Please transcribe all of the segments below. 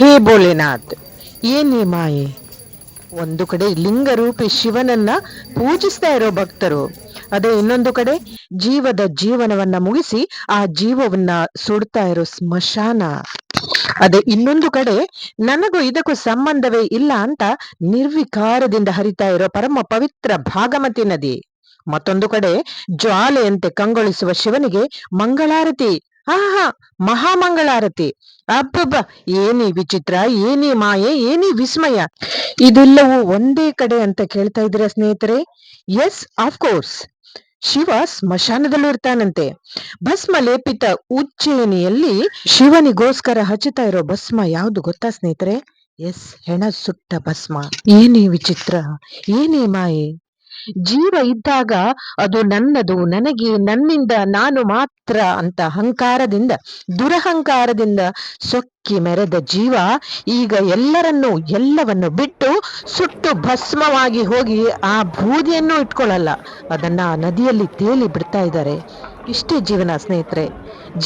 ಹೇ ಭೋಲೆನಾಥ್, ಏನೇ ಮಾಯೆ. ಒಂದು ಕಡೆ ಲಿಂಗರೂಪಿ ಶಿವನನ್ನ ಪೂಜಿಸ್ತಾ ಇರೋ ಭಕ್ತರು, ಅದೇ ಇನ್ನೊಂದು ಕಡೆ ಜೀವದ ಜೀವನವನ್ನ ಮುಗಿಸಿ ಆ ಜೀವವನ್ನ ಸುಡ್ತಾ ಇರೋ ಸ್ಮಶಾನ. ಅದೇ ಇನ್ನೊಂದು ಕಡೆ ನನಗೂ ಇದಕ್ಕೂ ಸಂಬಂಧವೇ ಇಲ್ಲ ಅಂತ ನಿರ್ವಿಕಾರದಿಂದ ಹರಿತಾ ಇರೋ ಪರಮ ಪವಿತ್ರ ಭಾಗಮತಿ ನದಿ. ಮತ್ತೊಂದು ಕಡೆ ಜ್ವಾಲೆಯಂತೆ ಕಂಗೊಳಿಸುವ ಶಿವನಿಗೆ ಮಂಗಳಾರತಿ. ಆಹಾ, ಮಹಾಮಂಗಳಾರತಿ. ಅಬ್ಬಬ್ಬ, ಏನಿ ವಿಚಿತ್ರ, ಏನಿ ಮಾಯೆ, ಏನಿ ವಿಸ್ಮಯ. ಇದೆಲ್ಲವೂ ಒಂದೇ ಕಡೆ ಅಂತ ಕೇಳ್ತಾ ಇದ್ದೀರಾ ಸ್ನೇಹಿತರೆ? Yes, of course. ಶಿವ ಸ್ಮಶಾನದಲ್ಲೂ ಇರ್ತಾನಂತೆ. ಭಸ್ಮ ಲೇಪಿತ ಉಜ್ಜಯಿನಿಯಲ್ಲಿ ಶಿವನಿಗೋಸ್ಕರ ಹಚ್ಚುತ್ತಾ ಇರೋ ಭಸ್ಮ ಯಾವುದು ಗೊತ್ತಾ ಸ್ನೇಹಿತರೆ? ಎಸ್, ಹೆಣ ಸುಟ್ಟ ಭಸ್ಮ. ಏನೇ ವಿಚಿತ್ರ, ಏನೇ ಮಾಯೆ. ಜೀವ ಇದ್ದಾಗ ಅದು ನನ್ನದು, ನನಗೆ, ನನ್ನಿಂದ, ನಾನು ಮಾತ್ರ ಅಂತ ಅಹಂಕಾರದಿಂದ, ದುರಹಂಕಾರದಿಂದ ಸೊಕ್ಕಿ ಮೆರೆದ ಜೀವ ಈಗ ಎಲ್ಲವನ್ನು ಬಿಟ್ಟು ಸುಟ್ಟು ಭಸ್ಮವಾಗಿ ಹೋಗಿ ಆ ಬೂದಿಯನ್ನು ಇಟ್ಕೊಳ್ಳಲ್ಲ, ಅದನ್ನ ನದಿಯಲ್ಲಿ ತೇಲಿ ಬಿಡ್ತಾ ಇದ್ದಾರೆ. ಇಷ್ಟೇ ಜೀವನ ಸ್ನೇಹಿತರೆ.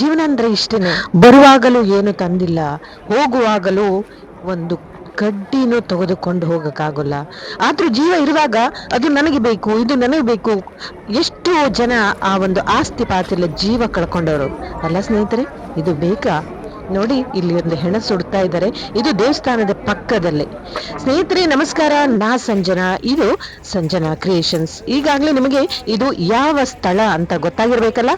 ಜೀವನ ಅಂದ್ರೆ ಇಷ್ಟೇನೆ. ಬರುವಾಗಲೂ ಏನು ತಂದಿಲ್ಲ, ಹೋಗುವಾಗಲೂ ಒಂದು ಕಡ್ಡಿನೂ ತೆಗೆದುಕೊಂಡು ಹೋಗಕ್ಕಾಗಲ್ಲ. ಆದ್ರೂ ಜೀವ ಇರುವಾಗ ಅದು ನನಗೆ ಬೇಕು, ಇದು ನನಗೆ ಬೇಕು. ಎಷ್ಟು ಜನ ಆ ಒಂದು ಆಸ್ತಿ ಪಾತಿಲ್ಲ ಜೀವ ಕಳ್ಕೊಂಡವರು ಅಲ್ಲ ಸ್ನೇಹಿತರೆ? ಇದು ಬೇಕಾ? ನೋಡಿ, ಇಲ್ಲಿ ಒಂದು ಹೆಣ ಸುಡ್ತಾ ಇದ್ದಾರೆ. ಇದು ದೇವಸ್ಥಾನದ ಪಕ್ಕದಲ್ಲಿ. ಸ್ನೇಹಿತರೆ ನಮಸ್ಕಾರ, ನಾ ಸಂಜನಾ, ಇದು ಸಂಜನಾ ಕ್ರಿಯೇಷನ್ಸ್. ಈಗಾಗ್ಲೇ ನಿಮಗೆ ಇದು ಯಾವ ಸ್ಥಳ ಅಂತ ಗೊತ್ತಾಗಿರ್ಬೇಕಲ್ಲ.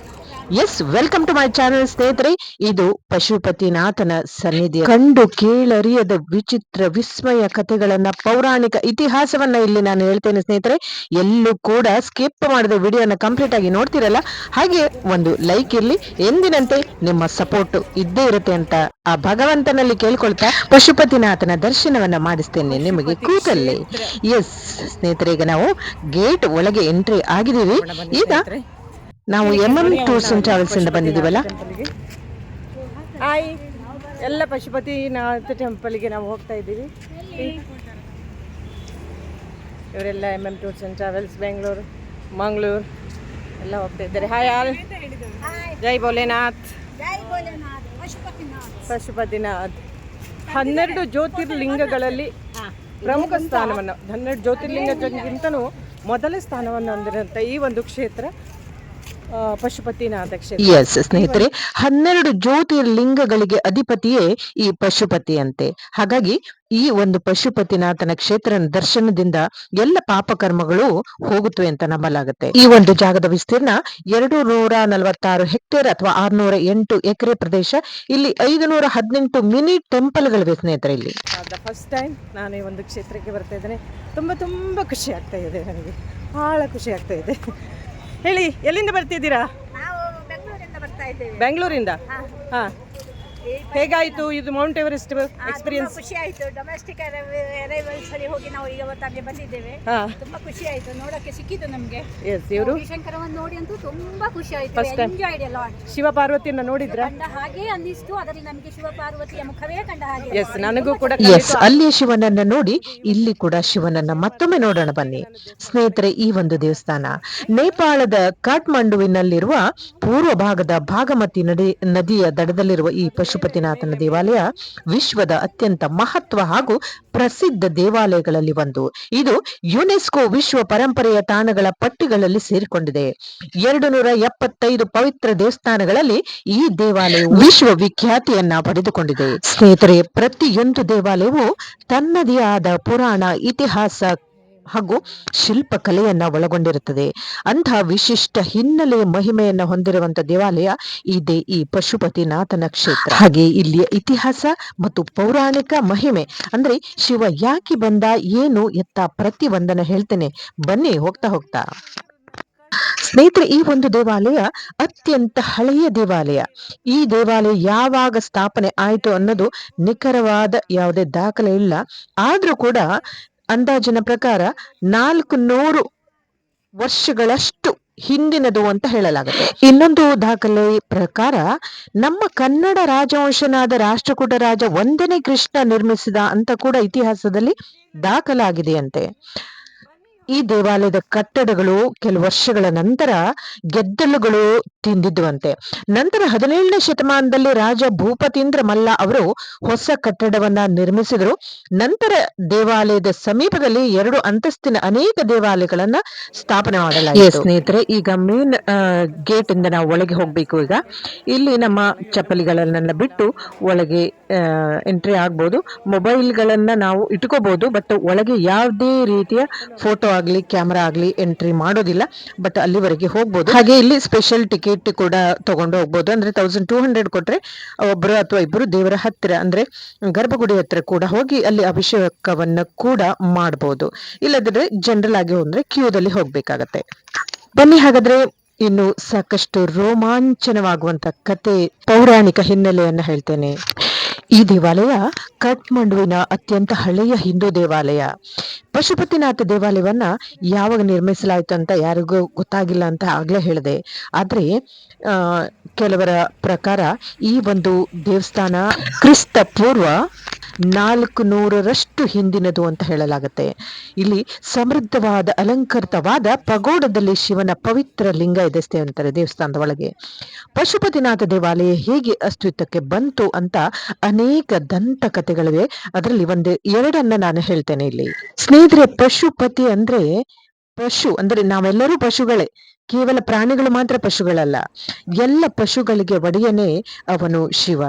Yes, welcome to my channel ಸ್ನೇಹಿತರೆ. ಇದು ಪಶುಪತಿನಾಥನ ಸನ್ನಿಧಿ. ಕಂಡು ಕೇಳರಿಯದ ವಿಚಿತ್ರ ವಿಸ್ಮಯ ಕಥೆಗಳನ್ನ, ಪೌರಾಣಿಕ ಇತಿಹಾಸವನ್ನ ಇಲ್ಲಿ ನಾನು ಹೇಳ್ತೇನೆ ಸ್ನೇಹಿತರೆ. ಎಲ್ಲೂ ಕೂಡ ಸ್ಕಿಪ್ ಮಾಡದೆ ವಿಡಿಯೋನ ಕಂಪ್ಲೀಟ್ ಆಗಿ ನೋಡ್ತಿರಲ್ಲ, ಹಾಗೆ ಒಂದು ಲೈಕ್ ಇರ್ಲಿ. ಎಂದಿನಂತೆ ನಿಮ್ಮ ಸಪೋರ್ಟ್ ಇದ್ದೇ ಇರುತ್ತೆ ಅಂತ ಆ ಭಗವಂತನಲ್ಲಿ ಕೇಳ್ಕೊಳ್ತಾ ಪಶುಪತಿನಾಥನ ದರ್ಶನವನ್ನ ಮಾಡಿಸ್ತೇನೆ ನಿಮಗೆ ಕೂತಲ್ಲಿ. ಎಸ್ ಸ್ನೇಹಿತರೆ, ಈಗ ನಾವು ಗೇಟ್ ಒಳಗೆ ಎಂಟ್ರಿ ಆಗಿದ್ದೀವಿ. ಈಗ ನಾವು ಟೂರ್ಸ್ ಅಂಡ್ ಟ್ರಾವೆಲ್ಸ್ ಇಂದ ಬಂದಿದ್ದೀವಲ್ಲ. ಹಾಯ್, ಎಲ್ಲ ಪಶುಪತಿನಾಥ ಟೆಂಪಲ್ಗೆ ನಾವು ಹೋಗ್ತಾ ಇದ್ದೀವಿ. ಇವರೆಲ್ಲ tours and travels Bengaluru, Mangaluru ಎಲ್ಲ ಹೋಗ್ತಾ ಇದ್ದಾರೆ. ಹಾಯ್ ಆಲ್, ಜೈ ಭೋಲೆನಾಥ್. ಪಶುಪತಿನಾಥ್ 12 ಜ್ಯೋತಿರ್ಲಿಂಗಗಳಲ್ಲಿ ಪ್ರಮುಖ ಸ್ಥಾನವನ್ನು, 12 ಜ್ಯೋತಿರ್ಲಿಂಗಕ್ಕಿಂತನೂ ಮೊದಲ ಸ್ಥಾನವನ್ನು ಹೊಂದಿರುವಂಥ ಈ ಒಂದು ಕ್ಷೇತ್ರ ಪಶುಪತಿನಾಥ ಕ್ಷೇತ್ರ. ಎಸ್ ಸ್ನೇಹಿತರೆ, 12 ಜ್ಯೋತಿರ್ಲಿಂಗಗಳಿಗೆ ಅಧಿಪತಿಯೇ ಈ ಪಶುಪತಿ ಅಂತೆ. ಹಾಗಾಗಿ ಈ ಒಂದು ಪಶುಪತಿನಾಥನ ಕ್ಷೇತ್ರ ದರ್ಶನದಿಂದ ಎಲ್ಲ ಪಾಪಕರ್ಮಗಳು ಹೋಗುತ್ತವೆ ಅಂತ ನಂಬಲಾಗುತ್ತೆ. ಈ ಒಂದು ಜಾಗದ ವಿಸ್ತೀರ್ಣ 246 ಹೆಕ್ಟೇರ್ ಅಥವಾ 608 ಎಕರೆ ಪ್ರದೇಶ. ಇಲ್ಲಿ 518 ಮಿನಿ ಟೆಂಪಲ್ಗಳಿವೆ ಸ್ನೇಹಿತರೆ. ಇಲ್ಲಿ ಫಸ್ಟ್ ಟೈಮ್ ನಾನು ಈ ಒಂದು ಕ್ಷೇತ್ರಕ್ಕೆ ಬರ್ತಾ ಇದ್ದೇನೆ. ತುಂಬಾ ಖುಷಿ ಆಗ್ತಾ ಇದೆ ನನಗೆ, ಬಹಳ ಖುಷಿ ಆಗ್ತಾ ಇದೆ. ಹೇಳಿ, ಎಲ್ಲಿಂದ ಬರ್ತಿದ್ದೀರಾ? ನಾವು ಬೆಂಗಳೂರಿಂದ ಬರ್ತಾ ಇದ್ದೇವೆ. ಬೆಂಗಳೂರಿಂದ? ಹಾ. ಹೇಗಾಯ್ತು ಇದು ಮೌಂಟ್ ಎವರೆಸ್ಟ್ ಎಕ್ಸ್ಪೀರಿಯನ್ಸ್? ಖುಷಿ ಆಯ್ತು. ಡೊಮೆಸ್ಟಿಕ್ ಅರೈವಲ್ಸ್ ಅಲ್ಲಿ ಹೋಗಿ ನಾವು ಈಗ ಹೊತ್ತಾಗಿ ಬಂದಿದ್ದೇವೆ. ತುಂಬಾ ಖುಷಿ ಆಯ್ತು, ನೋಡಕ್ಕೆ ಸಿಕ್ಕಿದ್ದು ನಮಗೆ. ಇವರು ಶಂಕರವನ್ನು ನೋಡಿ ಅಂತೂ ತುಂಬಾ ಖುಷಿ ಆಯ್ತು. ಫಸ್ಟ್ ಟೈಮ್ ಶಿವ ಪಾರ್ವತಿಯನ್ನ ನೋಡಿದ್ರ? ಕಂಡ ಹಾಗೆ ಅನ್ನಿಸ್ತು, ಅದರಲ್ಲಿ ನಮಗೆ ಶಿವ ಪಾರ್ವತಿಯ ಮುಖವೇ ಕಂಡ ಹಾಗೆ. ಎಸ್, ನನಗೂ ಕೂಡ. ಎಸ್, ಅಲ್ಲಿ ಶಿವನನ್ನ ನೋಡಿ ಇಲ್ಲಿ ಕೂಡ ಶಿವನನ್ನ ಮತ್ತೊಮ್ಮೆ ನೋಡೋಣ ಬನ್ನಿ ಸ್ನೇಹಿತರೆ. ಈ ಒಂದು ದೇವಸ್ಥಾನ ನೇಪಾಳದ ಕಾಠ್ಮಂಡುವಿನಲ್ಲಿರುವ ಪೂರ್ವ ಭಾಗದ ಭಾಗಮತಿ ನದಿಯ ದಡದಲ್ಲಿರುವ ಈ ಪಶುಪತಿನಾಥನ ದೇವಾಲಯ ವಿಶ್ವದ ಅತ್ಯಂತ ಮಹತ್ವ ಹಾಗೂ ಪ್ರಸಿದ್ಧ ದೇವಾಲಯಗಳಲ್ಲಿ ಒಂದು. ಇದು ಯುನೆಸ್ಕೋ ವಿಶ್ವ ಪರಂಪರೆಯ ತಾಣಗಳ ಪಟ್ಟಿಗಳಲ್ಲಿ ಸೇರಿಕೊಂಡಿದೆ. 275 ಪವಿತ್ರ ದೇವಸ್ಥಾನಗಳಲ್ಲಿ ಈ ದೇವಾಲಯವು ವಿಶ್ವವಿಖ್ಯಾತಿಯನ್ನ ಪಡೆದುಕೊಂಡಿದೆ ಸ್ನೇಹಿತರೆ. ಪ್ರತಿಯೊಂದು ದೇವಾಲಯವು ತನ್ನದೇ ಆದ ಪುರಾಣ, ಇತಿಹಾಸ ಹಾಗೂ ಶಿಲ್ಪಕಲೆಯನ್ನ ಒಳಗೊಂಡಿರುತ್ತದೆ. ಅಂತಹ ವಿಶಿಷ್ಟ ಹಿನ್ನೆಲೆ ಮಹಿಮೆಯನ್ನ ಹೊಂದಿರುವಂತಹ ದೇವಾಲಯ ಇದೆ ಈ ಪಶುಪತಿನಾಥನ ಕ್ಷೇತ್ರ. ಹಾಗೆ ಇಲ್ಲಿಯ ಇತಿಹಾಸ ಮತ್ತು ಪೌರಾಣಿಕ ಮಹಿಮೆ ಅಂದ್ರೆ ಶಿವ ಯಾಕೆ ಬಂದ, ಏನು ಎತ್ತ, ಪ್ರತಿ ಒಂದನ್ನ ಹೇಳ್ತೇನೆ ಬನ್ನಿ ಹೋಗ್ತಾ. ಸ್ನೇಹಿತರೆ, ಈ ಒಂದು ದೇವಾಲಯ ಅತ್ಯಂತ ಹಳೆಯ ದೇವಾಲಯ. ಈ ದೇವಾಲಯ ಯಾವಾಗ ಸ್ಥಾಪನೆ ಆಯಿತು ಅನ್ನೋದು ನಿಖರವಾದ ಯಾವುದೇ ದಾಖಲೆ ಇಲ್ಲ. ಆದ್ರೂ ಕೂಡ ಅಂದಾಜಿನ ಪ್ರಕಾರ 400 ವರ್ಷಗಳಷ್ಟು ಹಿಂದಿನದು ಅಂತ ಹೇಳಲಾಗುತ್ತೆ. ಇನ್ನೊಂದು ದಾಖಲೆ ಪ್ರಕಾರ ನಮ್ಮ ಕನ್ನಡ ರಾಜವಂಶನಾದ ರಾಷ್ಟ್ರಕೂಟ ರಾಜ 1ನೇ ಕೃಷ್ಣ ನಿರ್ಮಿಸಿದ ಅಂತ ಕೂಡ ಇತಿಹಾಸದಲ್ಲಿ ದಾಖಲಾಗಿದೆಯಂತೆ. ಈ ದೇವಾಲಯದ ಕಟ್ಟಡಗಳು ಕೆಲವು ವರ್ಷಗಳ ನಂತರ ಗೆದ್ದಲುಗಳು ತಿಂದಿದ್ದುವಂತೆ. ನಂತರ 17ನೇ ಶತಮಾನದಲ್ಲಿ ರಾಜ ಭೂಪತೀಂದ್ರ ಮಲ್ಲ ಅವರು ಹೊಸ ಕಟ್ಟಡವನ್ನ ನಿರ್ಮಿಸಿದರು. ನಂತರ ದೇವಾಲಯದ ಸಮೀಪದಲ್ಲಿ 2 ಅಂತಸ್ತಿನ ಅನೇಕ ದೇವಾಲಯಗಳನ್ನ ಸ್ಥಾಪನೆ ಮಾಡಲಾಯಿತು. ಸ್ನೇಹಿತರೆ, ಈಗ ಮೇನ್ ಗೇಟ್ ಇಂದ ನಾವು ಒಳಗೆ ಹೋಗ್ಬೇಕು. ಈಗ ಇಲ್ಲಿ ನಮ್ಮ ಚಪ್ಪಲಿಗಳನ್ನೆಲ್ಲ ಬಿಟ್ಟು ಒಳಗೆ ಎಂಟ್ರಿ ಆಗ್ಬೋದು. ಮೊಬೈಲ್ಗಳನ್ನ ನಾವು ಇಟ್ಕೋಬಹುದು, ಬಟ್ ಒಳಗೆ ಯಾವುದೇ ರೀತಿಯ ಫೋಟೋ ಆಗ್ಲಿ ಕ್ಯಾಮರಾ ಆಗ್ಲಿ ಎಂಟ್ರಿ ಮಾಡೋದಿಲ್ಲ. ಬಟ್ ಅಲ್ಲಿವರೆಗೆ ಹೋಗ್ಬೋದು. ಹಾಗೆ ಇಲ್ಲಿ ಸ್ಪೆಷಲ್ ಟಿಕೆಟ್ ಕೂಡ ತಗೊಂಡು ಹೋಗ್ಬೋದು. ಅಂದ್ರೆ 1200 ಕೊಟ್ರೆ ಒಬ್ಬರು ಅಥವಾ ಇಬ್ಬರು ದೇವರ ಹತ್ತಿರ ಅಂದ್ರೆ ಗರ್ಭಗುಡಿ ಹತ್ತಿರ ಕೂಡ ಹೋಗಿ ಅಲ್ಲಿ ಅಭಿಷೇಕವನ್ನ ಕೂಡ ಮಾಡಬಹುದು. ಇಲ್ಲದ್ರೆ ಜನರಲ್ ಆಗಿ ಹೋದ್ರೆ ಕ್ಯೂದಲ್ಲಿ ಹೋಗ್ಬೇಕಾಗತ್ತೆ. ಬನ್ನಿ ಹಾಗಾದ್ರೆ ಇನ್ನು ಸಾಕಷ್ಟು ರೋಮಾಂಚನವಾಗುವಂತ ಕತೆ, ಪೌರಾಣಿಕ ಹಿನ್ನೆಲೆಯನ್ನ ಹೇಳ್ತೇನೆ. ಈ ದೇವಾಲಯ ಕಠ್ಮಂಡುವಿನ ಅತ್ಯಂತ ಹಳೆಯ ಹಿಂದೂ ದೇವಾಲಯ. ಪಶುಪತಿನಾಥ ದೇವಾಲಯವನ್ನ ಯಾವಾಗ ನಿರ್ಮಿಸಲಾಯಿತು ಅಂತ ಯಾರಿಗೂ ಗೊತ್ತಾಗಿಲ್ಲ ಅಂತ ಆಗ್ಲೇ ಹೇಳಿದೆ. ಆದ್ರೆ ಕೆಲವರ ಪ್ರಕಾರ ಈ ಒಂದು ದೇವಸ್ಥಾನ ಕ್ರಿಸ್ತ ಪೂರ್ವ 400ರಷ್ಟು ಹಿಂದಿನದು ಅಂತ ಹೇಳಲಾಗತ್ತೆ. ಇಲ್ಲಿ ಸಮೃದ್ಧವಾದ ಅಲಂಕೃತವಾದ ಪಗೋಡದಲ್ಲಿ ಶಿವನ ಪವಿತ್ರ ಲಿಂಗ ಇದೆ ಅಂತಾರೆ ದೇವಸ್ಥಾನದ ಒಳಗೆ. ಪಶುಪತಿನಾಥ ದೇವಾಲಯ ಹೇಗೆ ಅಸ್ತಿತ್ವಕ್ಕೆ ಬಂತು ಅಂತ ಅನೇಕ ದಂತ ಕಥೆಗಳಿವೆ. ಅದರಲ್ಲಿ ಎರಡನ್ನ ನಾನು ಹೇಳ್ತೇನೆ ಇಲ್ಲಿ. ಸ್ನೇಹಿತರೆ, ಪಶುಪತಿ ಅಂದ್ರೆ ಪಶು ಅಂದ್ರೆ ನಾವೆಲ್ಲರೂ ಪಶುಗಳೇ, ಕೇವಲ ಪ್ರಾಣಿಗಳು ಮಾತ್ರ ಪಶುಗಳಲ್ಲ. ಎಲ್ಲ ಪಶುಗಳಿಗೆ ಒಡೆಯನೇ ಅವನು ಶಿವ.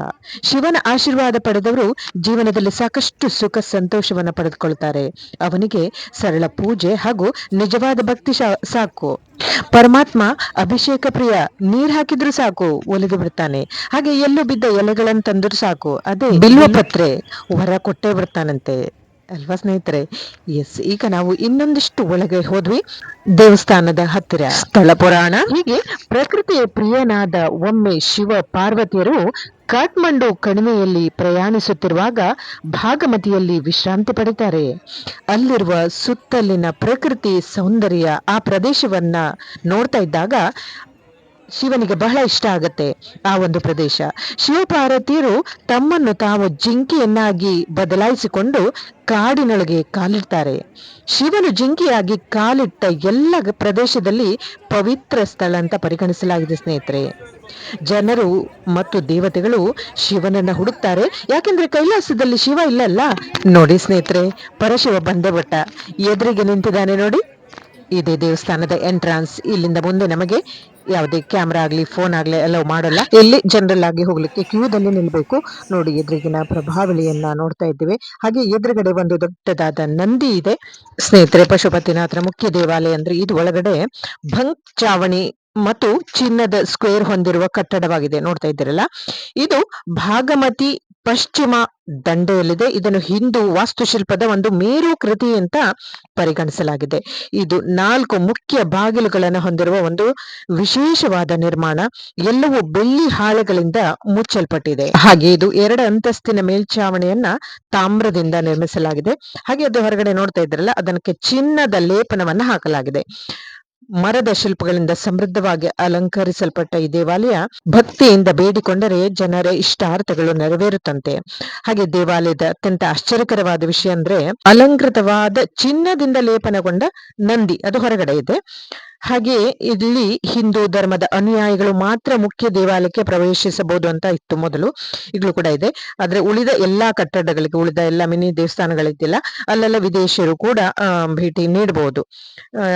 ಶಿವನ ಆಶೀರ್ವಾದ ಪಡೆದವರು ಜೀವನದಲ್ಲಿ ಸಾಕಷ್ಟು ಸುಖ ಸಂತೋಷವನ್ನ ಪಡೆದುಕೊಳ್ತಾರೆ. ಅವನಿಗೆ ಸರಳ ಪೂಜೆ ಹಾಗೂ ನಿಜವಾದ ಭಕ್ತಿ ಸಾಕು. ಪರಮಾತ್ಮ ಅಭಿಷೇಕ ಪ್ರಿಯ, ನೀರ್ ಹಾಕಿದ್ರು ಸಾಕು ಒಲಿದು ಬಿಡ್ತಾನೆ. ಹಾಗೆ ಎಲ್ಲೂ ಬಿದ್ದ ಎಲೆಗಳನ್ನು ತಂದ್ರು ಸಾಕು, ಅದೇ ಬಿಲ್ವ ಪತ್ರೆ ಹೊರ ಕೊಟ್ಟೇ ಬಿಡ್ತಾನಂತೆ ಅಲ್ವಾ ಸ್ನೇಹಿತರೆ? ಎಸ್, ಈಗ ನಾವು ಇನ್ನೊಂದಿಷ್ಟು ಒಳಗೆ ಹೋದ್ವಿ. ದೇವಸ್ಥಾನದ ಹತ್ತಿರ ಸ್ಥಳ ಪುರಾಣ. ಹೀಗೆ ಪ್ರಕೃತಿಯ ಪ್ರಿಯನಾದ ಒಮ್ಮೆ ಶಿವ ಪಾರ್ವತಿಯರು ಕಾಠ್ಮಂಡು ಕಣಿವೆಯಲ್ಲಿ ಪ್ರಯಾಣಿಸುತ್ತಿರುವಾಗ ಭಾಗಮತಿಯಲ್ಲಿ ವಿಶ್ರಾಂತಿ ಪಡಿತಾರೆ. ಅಲ್ಲಿರುವ ಸುತ್ತಲಿನ ಪ್ರಕೃತಿ ಸೌಂದರ್ಯ, ಆ ಪ್ರದೇಶವನ್ನ ನೋಡ್ತಾ ಇದ್ದಾಗ ಶಿವನಿಗೆ ಬಹಳ ಇಷ್ಟ ಆಗತ್ತೆ ಆ ಒಂದು ಪ್ರದೇಶ. ಶಿವಪಾರ್ವತಿಯರು ತಮ್ಮನ್ನು ತಾವು ಜಿಂಕೆಯನ್ನಾಗಿ ಬದಲಾಯಿಸಿಕೊಂಡು ಕಾಡಿನೊಳಗೆ ಕಾಲಿಡ್ತಾರೆ. ಶಿವನು ಜಿಂಕೆಯಾಗಿ ಕಾಲಿಟ್ಟ ಎಲ್ಲ ಪ್ರದೇಶದಲ್ಲಿ ಪವಿತ್ರ ಸ್ಥಳ ಅಂತ ಪರಿಗಣಿಸಲಾಗಿದೆ ಸ್ನೇಹಿತರೆ. ಜನರು ಮತ್ತು ದೇವತೆಗಳು ಶಿವನನ್ನ ಹುಡುಕ್ತಾರೆ. ಯಾಕೆಂದ್ರೆ ಕೈಲಾಸದಲ್ಲಿ ಶಿವ ಇಲ್ಲಲ್ಲ. ನೋಡಿ ಸ್ನೇಹಿತರೆ, ಪರಶಿವ ಬಂದೇ ಬಿಟ್ಟ, ಎದುರಿಗೆ ನಿಂತಿದ್ದಾನೆ ನೋಡಿ. ಇದೇ ದೇವಸ್ಥಾನದ ಎಂಟ್ರಾನ್ಸ್. ಇಲ್ಲಿಂದ ಮುಂದೆ ನಮಗೆ ಯಾವುದೇ ಕ್ಯಾಮ್ರಾ ಆಗ್ಲಿ ಫೋನ್ ಆಗ್ಲಿ ಅಲೋ ಮಾಡಲ್ಲ. ಇಲ್ಲಿ ಜನರಲ್ ಆಗಿ ಹೋಗ್ಲಿಕ್ಕೆ ಕ್ಯೂದಲ್ಲಿ ನಿಲ್ಬೇಕು. ನೋಡಿ, ಎದುರಿಗಿನ ಪ್ರಭಾವಳಿಯನ್ನ ನೋಡ್ತಾ ಇದ್ದೀವಿ. ಹಾಗೆ ಎದುರುಗಡೆ ಒಂದು ದೊಡ್ಡದಾದ ನಂದಿ ಇದೆ ಸ್ನೇಹಿತರೆ. ಪಶುಪತಿನಾಥನ ಮುಖ್ಯ ದೇವಾಲಯ ಅಂದ್ರೆ ಇದು. ಒಳಗಡೆ ಭಂಕ್ ಚಾವಣಿ ಮತ್ತು ಚಿನ್ನದ ಸ್ಕ್ವೇರ್ ಹೊಂದಿರುವ ಕಟ್ಟಡವಾಗಿದೆ, ನೋಡ್ತಾ ಇದ್ದೀರಲ್ಲ. ಇದು ಭಾಗಮತಿ ಪಶ್ಚಿಮ ದಂಡೆಯಲ್ಲಿದೆ. ಇದನ್ನು ಹಿಂದೂ ವಾಸ್ತುಶಿಲ್ಪದ ಒಂದು ಮೇರು ಕೃತಿ ಅಂತ ಪರಿಗಣಿಸಲಾಗಿದೆ. ಇದು 4 ಮುಖ್ಯ ಬಾಗಿಲುಗಳನ್ನು ಹೊಂದಿರುವ ಒಂದು ವಿಶೇಷವಾದ ನಿರ್ಮಾಣ. ಎಲ್ಲವೂ ಬೆಳ್ಳಿ ಹಾಳೆಗಳಿಂದ ಮುಚ್ಚಲ್ಪಟ್ಟಿದೆ. ಹಾಗೆ ಇದು 2 ಅಂತಸ್ತಿನ ಮೇಲ್ಛಾವಣಿಯನ್ನ ತಾಮ್ರದಿಂದ ನಿರ್ಮಿಸಲಾಗಿದೆ. ಹಾಗೆ ಅದು ಹೊರಗಡೆ ನೋಡ್ತಾ ಇದ್ರಲ್ಲ, ಅದಕ್ಕೆ ಚಿನ್ನದ ಲೇಪನವನ್ನ ಹಾಕಲಾಗಿದೆ. ಮರದ ಶಿಲ್ಪಗಳಿಂದ ಸಮೃದ್ಧವಾಗಿ ಅಲಂಕರಿಸಲ್ಪಟ್ಟ ಈ ದೇವಾಲಯ ಭಕ್ತಿಯಿಂದ ಬೇಡಿಕೊಂಡರೆ ಜನರ ಇಷ್ಟಾರ್ಥಗಳು ನೆರವೇರುತ್ತಂತೆ. ಹಾಗೆ ದೇವಾಲಯದ ಅತ್ಯಂತ ಆಶ್ಚರ್ಯಕರವಾದ ವಿಷಯ ಅಂದ್ರೆ ಅಲಂಕೃತವಾದ ಚಿನ್ನದಿಂದ ಲೇಪನಗೊಂಡ ನಂದಿ ಅದು ಹೊರಗಡೆ ಇದೆ. ಹಾಗೆ ಇಲ್ಲಿ ಹಿಂದೂ ಧರ್ಮದ ಅನುಯಾಯಿಗಳು ಮಾತ್ರ ಮುಖ್ಯ ದೇವಾಲಯಕ್ಕೆ ಪ್ರವೇಶಿಸಬಹುದು ಅಂತ ಇತ್ತು ಮೊದಲು, ಈಗಲೂ ಕೂಡ ಇದೆ. ಆದ್ರೆ ಉಳಿದ ಎಲ್ಲಾ ಕಟ್ಟಡಗಳಿಗೆ, ಉಳಿದ ಎಲ್ಲಾ ಮಿನಿ ದೇವಸ್ಥಾನಗಳಿದ್ದಿಲ್ಲ, ಅಲ್ಲೆಲ್ಲ ವಿದೇಶಿಯರು ಕೂಡ ಭೇಟಿ ನೀಡಬಹುದು.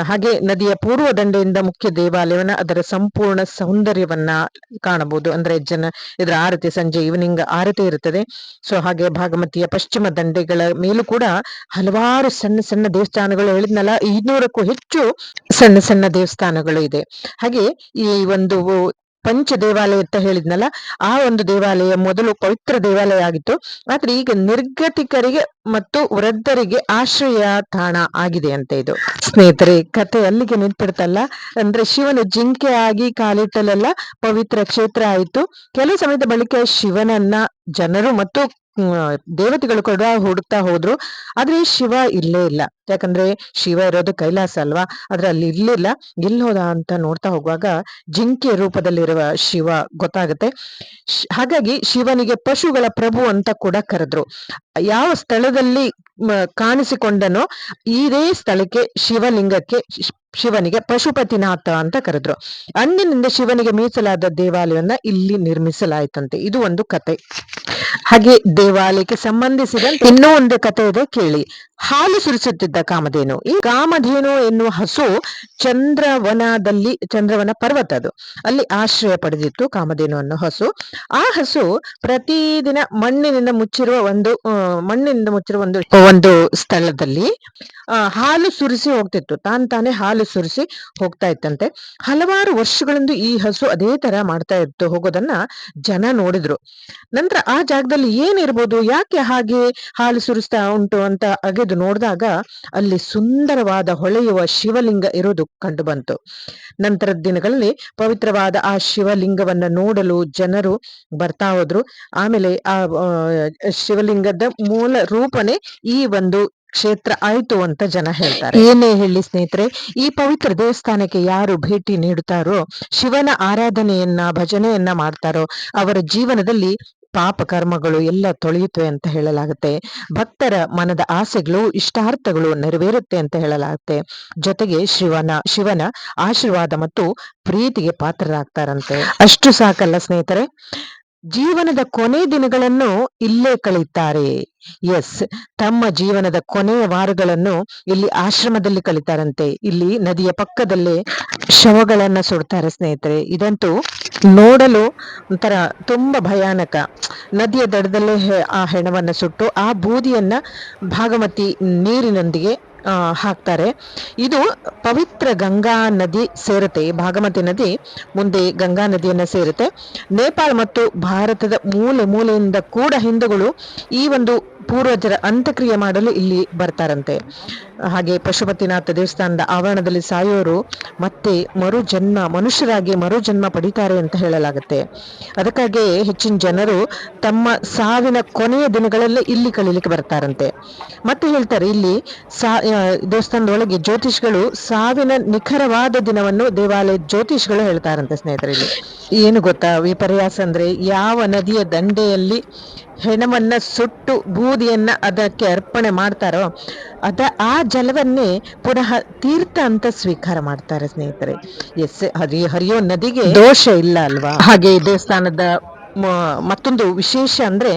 ಹಾಗೆ ನದಿಯ ಪೂರ್ವ ದಂಡೆಯಿಂದ ಮುಖ್ಯ ದೇವಾಲಯವನ್ನ ಅದರ ಸಂಪೂರ್ಣ ಸೌಂದರ್ಯವನ್ನ ಕಾಣಬಹುದು. ಅಂದ್ರೆ ಇದರ ಆರತಿ ಸಂಜೆ ಈವ್ನಿಂಗ್ ಆರತಿ ಇರುತ್ತದೆ. ಸೊ ಹಾಗೆ ಭಾಗಮತಿಯ ಪಶ್ಚಿಮ ದಂಡೆಗಳ ಮೇಲೂ ಕೂಡ ಹಲವಾರು ಸಣ್ಣ ಸಣ್ಣ ದೇವಸ್ಥಾನಗಳು, ಹೇಳಿದ್ನಲ್ಲ 200ಕ್ಕೂ ಹೆಚ್ಚು ಸಣ್ಣ ಸಣ್ಣ ದೇವಸ್ಥಾನಗಳು ಇದೆ. ಹಾಗೆ ಈ ಒಂದು ಪಂಚ ದೇವಾಲಯ ಅಂತ ಹೇಳಿದ್ನಲ್ಲ, ಆ ಒಂದು ದೇವಾಲಯ ಮೊದಲು ಪವಿತ್ರ ದೇವಾಲಯ ಆಗಿತ್ತು. ಆದ್ರೆ ಈಗ ನಿರ್ಗತಿಕರಿಗೆ ಮತ್ತು ವೃದ್ಧರಿಗೆ ಆಶ್ರಯ ತಾಣ ಆಗಿದೆ ಅಂತ ಇದು. ಸ್ನೇಹಿತರೆ, ಕತೆ ಅಲ್ಲಿಗೆ ನಿಂತಿರ್ತಲ್ಲ. ಅಂದ್ರೆ ಶಿವನು ಜಿಂಕೆ ಆಗಿ ಕಾಲಿಟ್ಟಲೆಲ್ಲ ಪವಿತ್ರ ಕ್ಷೇತ್ರ ಆಯಿತು. ಕೆಲವು ಸಮಯದ ಬಳಿಕ ಶಿವನನ್ನ ಜನರು ಮತ್ತು ದೇವತೆಗಳು ಕೂಡ ಹುಡುಕ್ತಾ ಹೋದ್ರು, ಆದ್ರೆ ಶಿವ ಇಲ್ಲೇ ಇಲ್ಲ. ಯಾಕಂದ್ರೆ ಶಿವ ಇರೋದು ಕೈಲಾಸ ಅಲ್ವಾ, ಆದ್ರೆ ಅಲ್ಲಿ ಇರ್ಲಿಲ್ಲ. ಎಲ್ಲಿ ಹೋದ ಅಂತ ನೋಡ್ತಾ ಹೋಗುವಾಗ ಜಿಂಕೆ ರೂಪದಲ್ಲಿರುವ ಶಿವ ಗೊತ್ತಾಗುತ್ತೆ. ಹಾಗಾಗಿ ಶಿವನಿಗೆ ಪಶುಗಳ ಪ್ರಭು ಅಂತ ಕೂಡ ಕರೆದ್ರು. ಯಾವ ಸ್ಥಳದಲ್ಲಿ ಕಾಣಿಸಿಕೊಂಡನೋ ಇದೇ ಸ್ಥಳಕ್ಕೆ ಶಿವಲಿಂಗಕ್ಕೆ ಶಿವನಿಗೆ ಪಶುಪತಿನಾಥ ಅಂತ ಕರೆದ್ರು. ಅಂದಿನಿಂದ ಶಿವನಿಗೆ ಮೀಸಲಾದ ದೇವಾಲಯವನ್ನ ಇಲ್ಲಿ ನಿರ್ಮಿಸಲಾಯ್ತಂತೆ. ಇದು ಒಂದು ಕತೆ. ಹಾಗೆ ದೇವಾಲಯಕ್ಕೆ ಸಂಬಂಧಿಸಿದಂತೆ ಇನ್ನೂ ಒಂದು ಕತೆ ಇದೆ, ಕೇಳಿ. ಹಾಲು ಸುರಿಸುತ್ತಿದ್ದ ಕಾಮಧೇನು. ಈ ಕಾಮಧೇನು ಎನ್ನುವ ಹಸು ಚಂದ್ರವನ ಪರ್ವತ ಅದು, ಅಲ್ಲಿ ಆಶ್ರಯ ಪಡೆದಿತ್ತು ಕಾಮಧೇನು ಅನ್ನೋ ಹಸು. ಆ ಹಸು ಪ್ರತಿದಿನ ಮಣ್ಣಿನಿಂದ ಮುಚ್ಚಿರುವ ಒಂದು ಸ್ಥಳದಲ್ಲಿ ಹಾಲು ಸುರಿಸಿ ಹೋಗ್ತಿತ್ತು. ತಾನೇ ಹಾಲು ಸುರಿಸಿ ಹೋಗ್ತಾ ಇತ್ತಂತೆ. ಹಲವಾರು ವರ್ಷಗಳಿಂದ ಈ ಹಸು ಅದೇ ತರ ಮಾಡ್ತಾ ಇತ್ತು ಹೋಗೋದನ್ನ ಜನ ನೋಡಿದ್ರು. ನಂತರ ಆ ಜಾಗದಲ್ಲಿ ಏನಿರ್ಬೋದು, ಯಾಕೆ ಹಾಗೆ ಹಾಲು ಸುರಿಸ್ತಾ ಉಂಟು ಅಂತ ಅಗೆದು ನೋಡಿದಾಗ ಅಲ್ಲಿ ಸುಂದರವಾದ ಹೊಳೆಯುವ ಶಿವಲಿಂಗ ಇರೋದು ಕಂಡು ಬಂತು. ನಂತರದ ದಿನಗಳಲ್ಲಿ ಪವಿತ್ರವಾದ ಆ ಶಿವಲಿಂಗವನ್ನ ನೋಡಲು ಜನರು ಬರ್ತಾ ಹೋದ್ರು. ಆಮೇಲೆ ಆ ಶಿವಲಿಂಗದ ಮೂಲ ರೂಪನೇ ಈ ಒಂದು ಕ್ಷೇತ್ರ ಆಯ್ತು ಅಂತ ಜನ ಹೇಳ್ತಾರೆ. ಏನೇ ಹೇಳಿ ಸ್ನೇಹಿತರೆ, ಈ ಪವಿತ್ರ ದೇವಸ್ಥಾನಕ್ಕೆ ಯಾರು ಭೇಟಿ ನೀಡುತ್ತಾರೋ, ಶಿವನ ಆರಾಧನೆಯನ್ನ ಭಜನೆಯನ್ನ ಮಾಡ್ತಾರೋ, ಅವರ ಜೀವನದಲ್ಲಿ ಪಾಪ ಕರ್ಮಗಳು ಎಲ್ಲ ತೊಳೆಯುತ್ತವೆ ಅಂತ ಹೇಳಲಾಗುತ್ತೆ. ಭಕ್ತರ ಮನದ ಆಸೆಗಳು ಇಷ್ಟಾರ್ಥಗಳು ನೆರವೇರುತ್ತೆ ಅಂತ ಹೇಳಲಾಗುತ್ತೆ. ಜೊತೆಗೆ ಶಿವನ ಆಶೀರ್ವಾದ ಮತ್ತು ಪ್ರೀತಿಗೆ ಪಾತ್ರರಾಗ್ತಾರಂತೆ. ಅಷ್ಟು ಸಾಕಲ್ಲ ಸ್ನೇಹಿತರೆ, ಜೀವನದ ಕೊನೆ ದಿನಗಳನ್ನು ಇಲ್ಲೇ ಕಳೀತಾರೆ. ತಮ್ಮ ಜೀವನದ ಕೊನೆಯ ವಾರಗಳನ್ನು ಇಲ್ಲಿ ಆಶ್ರಮದಲ್ಲಿ ಕಳೀತಾರಂತೆ. ಇಲ್ಲಿ ನದಿಯ ಪಕ್ಕದಲ್ಲೇ ಶವಗಳನ್ನ ಸುಡ್ತಾರೆ ಸ್ನೇಹಿತರೆ. ಇದಂತೂ ನೋಡಲು ಒಂಥರ ತುಂಬಾ ಭಯಾನಕ. ನದಿಯ ದಡದಲ್ಲೇ ಆ ಹೆಣವನ್ನ ಸುಟ್ಟು ಆ ಬೂದಿಯನ್ನ ಭಾಗಮತಿ ನೀರಿನೊಂದಿಗೆ ಹಾಕ್ತಾರೆ. ಇದು ಪವಿತ್ರ ಗಂಗಾ ನದಿ ಸೇರುತ್ತೆ. ಭಾಗಮತಿ ನದಿ ಮುಂದೆ ಗಂಗಾ ನದಿಯನ್ನ ಸೇರುತ್ತೆ. ನೇಪಾಳ ಮತ್ತು ಭಾರತದ ಮೂಲೆಯಿಂದ ಕೂಡ ಹಿಂದೂಗಳು ಈ ಒಂದು ಪೂರ್ವಜರ ಅಂತ್ಯಕ್ರಿಯೆ ಮಾಡಲು ಇಲ್ಲಿ ಬರ್ತಾರಂತೆ. ಹಾಗೆ ಪಶುಪತಿನಾಥ ದೇವಸ್ಥಾನದ ಆವರಣದಲ್ಲಿ ಸಾಯೋರು ಮತ್ತೆ ಮನುಷ್ಯರಾಗಿ ಮರುಜನ್ಮ ಪಡಿತಾರೆ ಅಂತ ಹೇಳಲಾಗುತ್ತೆ. ಅದಕ್ಕಾಗಿ ಹೆಚ್ಚಿನ ಜನರು ತಮ್ಮ ಸಾವಿನ ಕೊನೆಯ ದಿನಗಳಲ್ಲಿ ಇಲ್ಲಿ ಕಳೀಲಿಕ್ಕೆ ಬರ್ತಾರಂತೆ. ಮತ್ತೆ ಹೇಳ್ತಾರೆ, ಇಲ್ಲಿ ದೇವಸ್ಥಾನದೊಳಗೆ ಜ್ಯೋತಿಷ್ಗಳು ಸಾವಿನ ನಿಖರವಾದ ದಿನವನ್ನು ದೇವಾಲಯ ಜ್ಯೋತಿಷ್ಗಳು ಹೇಳ್ತಾರಂತೆ ಸ್ನೇಹಿತರೆ. ಇಲ್ಲಿ ಏನು ಗೊತ್ತಾ ವಿಪರ್ಯಾಸ ಅಂದ್ರೆ, ಯಾವ ನದಿಯ ದಂಡೆಯಲ್ಲಿ ಹೆಣವನ್ನ ಸುಟ್ಟು ಬೂದಿಯನ್ನ ಅದಕ್ಕೆ ಅರ್ಪಣೆ ಮಾಡ್ತಾರೋ ಆ ಜಲವನ್ನೇ ಪುನಃ ತೀರ್ಥ ಅಂತ ಸ್ವೀಕಾರ ಮಾಡ್ತಾರೆ ಸ್ನೇಹಿತರೆ. ಹರಿಯೋ ನದಿಗೆ ದೋಷ ಇಲ್ಲ ಅಲ್ವಾ. ಹಾಗೆ ದೇವಸ್ಥಾನದ ಮತ್ತೊಂದು ವಿಶೇಷ ಅಂದ್ರೆ,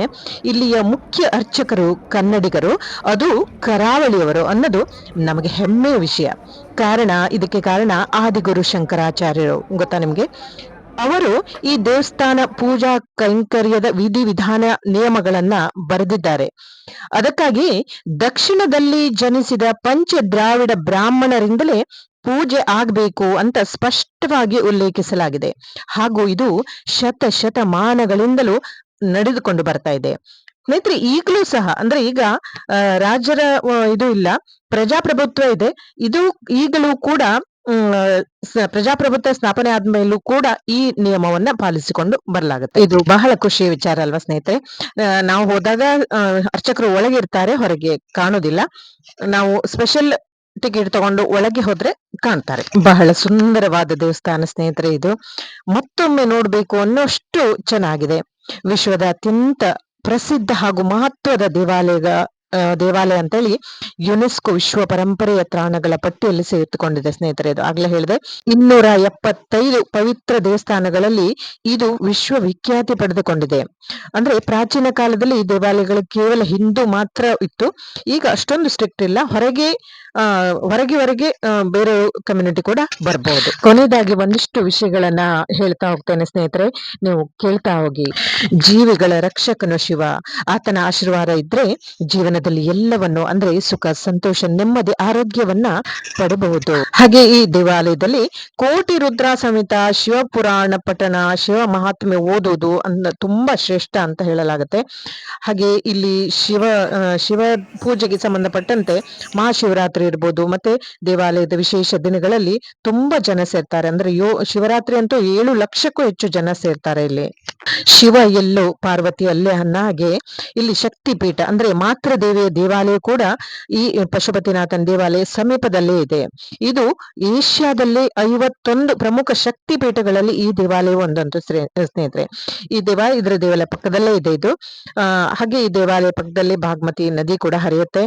ಇಲ್ಲಿಯ ಮುಖ್ಯ ಅರ್ಚಕರು ಕನ್ನಡಿಗರು, ಅದು ಕರಾವಳಿಯವರು ಅನ್ನೋದು ನಮಗೆ ಹೆಮ್ಮೆಯ ವಿಷಯ. ಇದಕ್ಕೆ ಕಾರಣ ಆದಿಗುರು ಶಂಕರಾಚಾರ್ಯರು. ಗೊತ್ತಾ ನಿಮ್ಗೆ? ಅವರು ಈ ದೇವಸ್ಥಾನ ಪೂಜಾ ಕೈಂಕರ್ಯದ ವಿಧಾನ ನಿಯಮಗಳನ್ನ ಬರೆದಿದ್ದಾರೆ. ಅದಕ್ಕಾಗಿ ದಕ್ಷಿಣದಲ್ಲಿ ಜನಿಸಿದ ಪಂಚ ದ್ರಾವಿಡ ಬ್ರಾಹ್ಮಣರಿಂದಲೇ ಪೂಜೆ ಆಗ್ಬೇಕು ಅಂತ ಸ್ಪಷ್ಟವಾಗಿ ಉಲ್ಲೇಖಿಸಲಾಗಿದೆ. ಹಾಗೂ ಇದು ಶತಮಾನಗಳಿಂದಲೂ ನಡೆದುಕೊಂಡು ಬರ್ತಾ ಇದೆ ಸ್ನೇಹಿತರೆ. ಈಗಲೂ ಸಹ ಅಂದ್ರೆ ಈಗ ರಾಜರ ಇದು ಇಲ್ಲ, ಪ್ರಜಾಪ್ರಭುತ್ವ ಇದೆ. ಇದು ಈಗಲೂ ಕೂಡ ಪ್ರಜಾಪ್ರಭುತ್ವ ಸ್ಥಾಪನೆ ಆದ್ಮೇಲೂ ಕೂಡ ಈ ನಿಯಮವನ್ನ ಪಾಲಿಸಿಕೊಂಡು ಬರಲಾಗುತ್ತೆ. ಇದು ಬಹಳ ಖುಷಿಯ ವಿಚಾರ ಅಲ್ವಾ ಸ್ನೇಹಿತರೆ. ನಾವು ಹೋದಾಗ ಅರ್ಚಕರು ಒಳಗೆ ಇರ್ತಾರೆ, ಹೊರಗೆ ಕಾಣೋದಿಲ್ಲ. ನಾವು ಸ್ಪೆಷಲ್ ಟಿಕೆಟ್ ತಗೊಂಡು ಒಳಗೆ ಹೋದ್ರೆ ಕಾಣ್ತಾರೆ. ಬಹಳ ಸುಂದರವಾದ ದೇವಸ್ಥಾನ ಸ್ನೇಹಿತರೆ ಇದು. ಮತ್ತೊಮ್ಮೆ ನೋಡ್ಬೇಕು ಅನ್ನೋಷ್ಟು ಚೆನ್ನಾಗಿದೆ. ವಿಶ್ವದ ಅತ್ಯಂತ ಪ್ರಸಿದ್ಧ ಹಾಗೂ ಮಹತ್ವದ ದೇವಾಲಯ ಅಂತೇಳಿ ಯುನೆಸ್ಕೋ ವಿಶ್ವ ಪರಂಪರೆಯ ತಾಣಗಳ ಪಟ್ಟಿಯಲ್ಲಿ ಸೇರಿಕೊಂಡಿದೆ ಸ್ನೇಹಿತರೆ. ಇದು ಆಗ್ಲೇ ಹೇಳಿದೆ, 275 ಪವಿತ್ರ ದೇವಸ್ಥಾನಗಳಲ್ಲಿ ಇದು ವಿಶ್ವವಿಖ್ಯಾತಿ ಪಡೆದುಕೊಂಡಿದೆ. ಅಂದ್ರೆ ಪ್ರಾಚೀನ ಕಾಲದಲ್ಲಿ ಈ ದೇವಾಲಯಗಳು ಕೇವಲ ಹಿಂದೂ ಮಾತ್ರ ಇತ್ತು. ಈಗ ಅಷ್ಟೊಂದು ಸ್ಟ್ರಿಕ್ಟ್ ಇಲ್ಲ. ಹೊರಗೆ ಬೇರೆ ಕಮ್ಯುನಿಟಿ ಕೂಡ ಬರ್ಬಹುದು. ಕೊನೆಯದಾಗಿ ಒಂದಿಷ್ಟು ವಿಷಯಗಳನ್ನ ಹೇಳ್ತಾ ಹೋಗ್ತೇನೆ ಸ್ನೇಹಿತರೆ, ನೀವು ಕೇಳ್ತಾ ಹೋಗಿ. ಜೀವಿಗಳ ರಕ್ಷಕನು ಶಿವ, ಆತನ ಆಶೀರ್ವಾದ ಇದ್ರೆ ಜೀವನ ಜೀವನದಲ್ಲಿ ಎಲ್ಲವನ್ನು ಅಂದ್ರೆ ಸುಖ, ಸಂತೋಷ, ನೆಮ್ಮದಿ, ಆರೋಗ್ಯವನ್ನ ಪಡೆಯಬಹುದು. ಹಾಗೆ ಈ ದೇವಾಲಯದಲ್ಲಿ ಕೋಟಿ ರುದ್ರ ಸಮೇತ ಶಿವಪುರಾಣ ಪಠಣ, ಶಿವ ಮಹಾತ್ಮೆ ಓದುವುದು ತುಂಬಾ ಶ್ರೇಷ್ಠ ಅಂತ ಹೇಳಲಾಗುತ್ತೆ. ಹಾಗೆ ಇಲ್ಲಿ ಶಿವ ಪೂಜೆಗೆ ಸಂಬಂಧಪಟ್ಟಂತೆ ಮಹಾಶಿವರಾತ್ರಿ ಇರ್ಬೋದು, ಮತ್ತೆ ದೇವಾಲಯದ ವಿಶೇಷ ದಿನಗಳಲ್ಲಿ ತುಂಬಾ ಜನ ಸೇರ್ತಾರೆ. ಅಂದ್ರೆ ಶಿವರಾತ್ರಿ ಅಂತೂ 7 ಲಕ್ಷಕ್ಕೂ ಹೆಚ್ಚು ಜನ ಸೇರ್ತಾರೆ ಇಲ್ಲಿ. ಶಿವ ಎಲ್ಲೋ ಪಾರ್ವತಿ ಅಲ್ಲೇ ಅನ್ನ ಹಾಗೆ ಇಲ್ಲಿ ಶಕ್ತಿ ಪೀಠ ಅಂದ್ರೆ ಮಾತೃ ದೇವಿಯ ದೇವಾಲಯ ಕೂಡ ಈ ಪಶುಪತಿನಾಥನ್ ದೇವಾಲಯ ಸಮೀಪದಲ್ಲೇ ಇದೆ. ಇದು ಏಷ್ಯಾದಲ್ಲಿ 51 ಪ್ರಮುಖ ಶಕ್ತಿ ಪೀಠಗಳಲ್ಲಿ ಈ ದೇವಾಲಯ ಒಂದಂತೂ ಸ್ನೇಹಿತರೆ. ಈ ದೇವಾಲಯ ಪಕ್ಕದಲ್ಲೇ ಇದೆ ಇದು. ಹಾಗೆ ಈ ದೇವಾಲಯ ಪಕ್ಕದಲ್ಲಿ ಭಾಗಮತಿ ನದಿ ಕೂಡ ಹರಿಯುತ್ತೆ.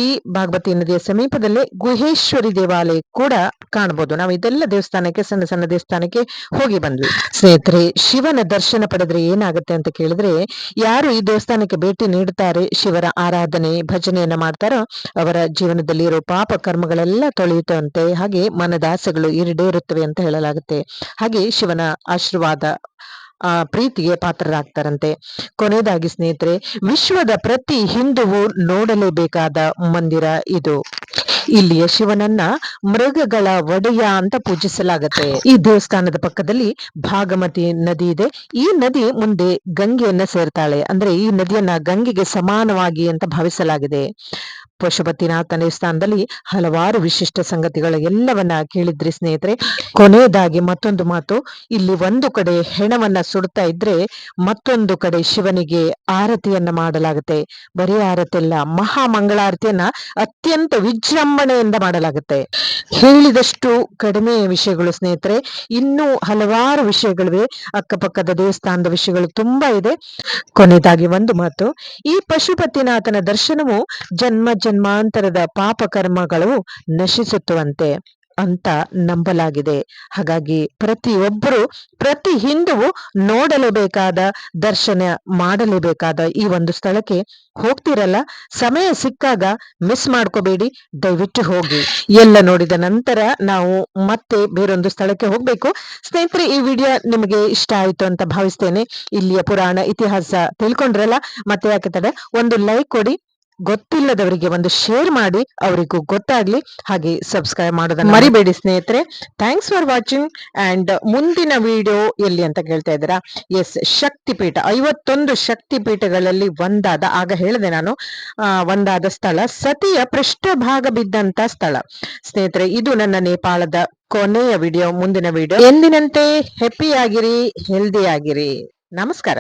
ಈ ಭಾಗಮತಿ ನದಿಯ ಸಮೀಪದಲ್ಲೇ ಗುಹೇಶ್ವರಿ ದೇವಾಲಯ ಕೂಡ ಕಾಣಬಹುದು. ನಾವು ಇದೆಲ್ಲ ದೇವಸ್ಥಾನಕ್ಕೆ, ಸಣ್ಣ ಸಣ್ಣ ದೇವಸ್ಥಾನಕ್ಕೆ ಹೋಗಿ ಬಂದ್ವಿ ಸ್ನೇಹಿತರೆ. ಶಿವನ ದರ್ಶನ ಪಡೆದ್ರೆ ಏನಾಗುತ್ತೆ ಅಂತ ಕೇಳಿದ್ರೆ, ಯಾರು ಈ ದೇವಸ್ಥಾನಕ್ಕೆ ಭೇಟಿ ನೀಡುತ್ತಾರೆ, ಶಿವರ ಆರಾಧನೆ ಭಜನೆಯನ್ನ ಮಾಡ್ತಾರೋ ಅವರ ಜೀವನದಲ್ಲಿ ಇರೋ ಪಾಪ ಕರ್ಮಗಳೆಲ್ಲ ತೊಳೆಯುತ್ತಂತೆ. ಹಾಗೆ ಮನದಾಸೆಗಳು ಈಡೇರುತ್ತವೆ ಅಂತ ಹೇಳಲಾಗುತ್ತೆ. ಹಾಗೆ ಶಿವನ ಆಶೀರ್ವಾದ ಪ್ರೀತಿಗೆ ಪಾತ್ರರಾಗ್ತಾರಂತೆ. ಕೊನೆಯದಾಗಿ ಸ್ನೇಹಿತರೆ, ವಿಶ್ವದ ಪ್ರತಿ ಹಿಂದುವು ನೋಡಲೇಬೇಕಾದ ಮಂದಿರ ಇದು. ಇಲ್ಲಿಯ ಶಿವನನ್ನ ಮೃಗಗಳ ಒಡೆಯ ಅಂತ ಪೂಜಿಸಲಾಗತ್ತೆ. ಈ ದೇವಸ್ಥಾನದ ಪಕ್ಕದಲ್ಲಿ ಭಾಗಮತಿ ನದಿ ಇದೆ. ಈ ನದಿ ಮುಂದೆ ಗಂಗೆಯನ್ನ ಸೇರ್ತಾಳೆ. ಅಂದ್ರೆ ಈ ನದಿಯನ್ನ ಗಂಗೆಗೆ ಸಮಾನವಾಗಿ ಅಂತ ಭಾವಿಸಲಾಗಿದೆ. ಪಶುಪತಿನಾಥ ದೇವಸ್ಥಾನದಲ್ಲಿ ಹಲವಾರು ವಿಶಿಷ್ಟ ಸಂಗತಿಗಳ ಎಲ್ಲವನ್ನ ಕೇಳಿದ್ರಿ ಸ್ನೇಹಿತರೆ. ಕೊನೆಯದಾಗಿ ಮತ್ತೊಂದು ಮಾತು, ಇಲ್ಲಿ ಒಂದು ಕಡೆ ಹೆಣವನ್ನ ಸುಡ್ತಾ ಇದ್ರೆ ಮತ್ತೊಂದು ಕಡೆ ಶಿವನಿಗೆ ಆರತಿಯನ್ನ ಮಾಡಲಾಗುತ್ತೆ. ಬರೀ ಆರತಿ ಅಲ್ಲ, ಮಹಾ ಮಂಗಳಾರತಿಯನ್ನ ಅತ್ಯಂತ ವಿಜೃಂಭಣೆಯಿಂದ ಮಾಡಲಾಗುತ್ತೆ. ಹೇಳಿದಷ್ಟು ಕಡಿಮೆ ವಿಷಯಗಳು ಸ್ನೇಹಿತರೆ. ಇನ್ನೂ ಹಲವಾರು ವಿಷಯಗಳಿವೆ. ಅಕ್ಕಪಕ್ಕದ ದೇವಸ್ಥಾನದ ವಿಷಯಗಳು ತುಂಬಾ ಇದೆ. ಕೊನೆಯದಾಗಿ ಒಂದು ಮಾತು, ಈ ಪಶುಪತಿನಾಥನ ದರ್ಶನವು ಜನ್ಮ ಜನ್ಮಾಂತರದ ಪಾಪ ಕರ್ಮಗಳು ನಶಿಸುತ್ತವಂತೆ ಅಂತ ನಂಬಲಾಗಿದೆ. ಹಾಗಾಗಿ ಪ್ರತಿಯೊಬ್ಬರು, ಪ್ರತಿ ಹಿಂದುವು ನೋಡಲೇಬೇಕಾದ, ದರ್ಶನ ಮಾಡಲೇಬೇಕಾದ ಈ ಒಂದು ಸ್ಥಳಕ್ಕೆ ಹೋಗ್ತಿರಲ್ಲ, ಸಮಯ ಸಿಕ್ಕಾಗ ಮಿಸ್ ಮಾಡ್ಕೋಬೇಡಿ, ದಯವಿಟ್ಟು ಹೋಗಿ. ಎಲ್ಲ ನೋಡಿದ ನಂತರ ನಾವು ಮತ್ತೆ ಬೇರೊಂದು ಸ್ಥಳಕ್ಕೆ ಹೋಗ್ಬೇಕು ಸ್ನೇಹಿತರೆ. ಈ ವಿಡಿಯೋ ನಿಮಗೆ ಇಷ್ಟ ಆಯ್ತು ಅಂತ ಭಾವಿಸ್ತೇನೆ. ಇಲ್ಲಿಯ ಪುರಾಣ ಇತಿಹಾಸ ತಿಳ್ಕೊಂಡ್ರಲ್ಲ, ಮತ್ತೆ ಯಾಕೆ ತಡ, ಒಂದು ಲೈಕ್ ಕೊಡಿ, ಗೊತ್ತಿಲ್ಲದವರಿಗೆ ಒಂದು ಶೇರ್ ಮಾಡಿ, ಅವರಿಗೂ ಗೊತ್ತಾಗ್ಲಿ. ಹಾಗೆ ಸಬ್ಸ್ಕ್ರೈಬ್ ಮಾಡೋದನ್ನ ಮರಿಬೇಡಿ ಸ್ನೇಹಿತರೆ. Thanks for watching. ಅಂಡ್ ಮುಂದಿನ ವಿಡಿಯೋ ಎಲ್ಲಿ ಅಂತ ಕೇಳ್ತಾ ಇದ್ದೀರಾ? ಎಸ್, ಶಕ್ತಿಪೀಠ. 51 ಶಕ್ತಿಪೀಠಗಳಲ್ಲಿ ಒಂದಾದ, ಆಗ ಹೇಳಿದೆ ನಾನು, ಒಂದಾದ ಸ್ಥಳ ಸತಿಯ ಪೃಷ್ಠಭಾಗ ಬಿದ್ದಂತ ಸ್ಥಳ ಸ್ನೇಹಿತರೆ. ಇದು ನನ್ನ ನೇಪಾಳದ ಕೊನೆಯ ವಿಡಿಯೋ. ಮುಂದಿನ ವಿಡಿಯೋ ಎಂದಿನಂತೆ ಹ್ಯಾಪಿ ಆಗಿರಿ, ಹೆಲ್ದಿ ಆಗಿರಿ. ನಮಸ್ಕಾರ.